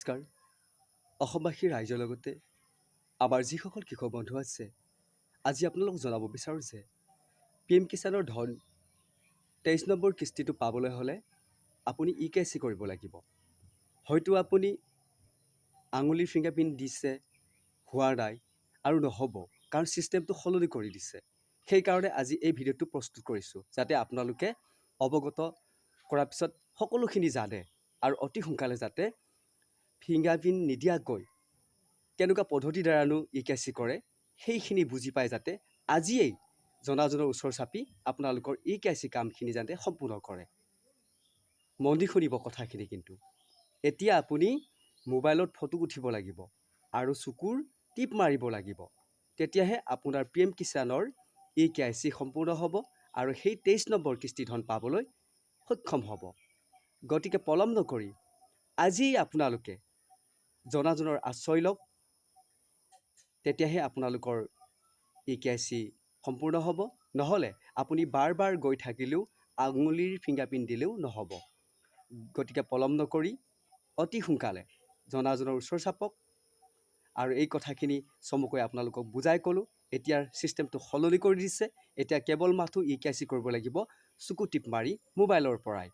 নমস্কাৰ। অসমবাসী ৰাইজৰ লগতে আমাৰ যিসকল কৃষক বন্ধু আছে, আজি আপোনালোকক জনাব বিচাৰোঁ যে PM কিষাণৰ ধন 23 নম্বৰ কিস্তিটো পাবলৈ হ'লে আপুনি EKYC কৰিব লাগিব। হয়তো আপুনি আঙুলিৰ ফিংগাৰপ্ৰিণ্ট দিছে, হোৱা নাই আৰু নহ'ব, কাৰণ ছিষ্টেমটো সলনি কৰি দিছে। সেইকাৰণে আজি এই ভিডিঅ'টো প্ৰস্তুত কৰিছোঁ, যাতে আপোনালোকে অৱগত কৰাৰ পিছত সকলোখিনি জানে আৰু অতি সোনকালে যাতে ফিংগাৰপ্ৰিণ্ট নিদিয়াকৈ কেনেকুৱা পদ্ধতিৰ দ্বাৰানো EKYC কৰে সেইখিনি বুজি পাই যাতে আজিয়েই জনাজনৰ ওচৰ চাপি আপোনালোকৰ EKYC কামখিনি যাতে সম্পূৰ্ণ কৰে। মন দি শুনিব কথাখিনি। কিন্তু এতিয়া আপুনি মোবাইলত ফটো উঠিব লাগিব আৰু চকুৰ টিপ মাৰিব লাগিব, তেতিয়াহে আপোনাৰ PM কিষাণৰ EKYC সম্পূৰ্ণ হ'ব আৰু সেই 23 নম্বৰ কিস্তি ধন পাবলৈ সক্ষম হ'ব। গতিকে পলম নকৰি আজি আপোনালোকে জনাজনৰ আশ্ৰয় লওক, তেতিয়াহে আপোনালোকৰ EKYC সম্পূৰ্ণ হ'ব। নহ'লে আপুনি বাৰ বাৰ গৈ থাকিলেও আঙুলিৰ ফিংগাৰপ্ৰিণ্ট দিলেও নহ'ব। গতিকে পলম নকৰি অতি সোনকালে জনাজনৰ ওচৰ চাপক। আৰু এই কথাখিনি চমুকৈ আপোনালোকক বুজাই ক'লোঁ। এতিয়াৰ ছিষ্টেমটো সলনি কৰি দিছে। এতিয়া কেৱল মাথো EKYC কৰিব লাগিব চকু টিপ মাৰি মোবাইলৰ পৰাই।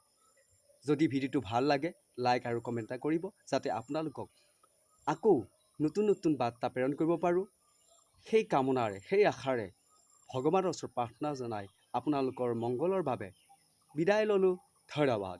যদি ভিডিঅ'টো ভাল লাগে লাইক আৰু কমেণ্ট এটা কৰিব, যাতে আপোনালোকক আকৌ নতুন নতুন বাৰ্তা প্ৰেৰণ কৰিব পাৰোঁ। সেই কামনাৰে, সেই আশাৰে ভগৱানৰ ওচৰত প্ৰাৰ্থনা জনাই আপোনালোকৰ মংগলৰ বাবে বিদায় ল'লোঁ। ধন্যবাদ।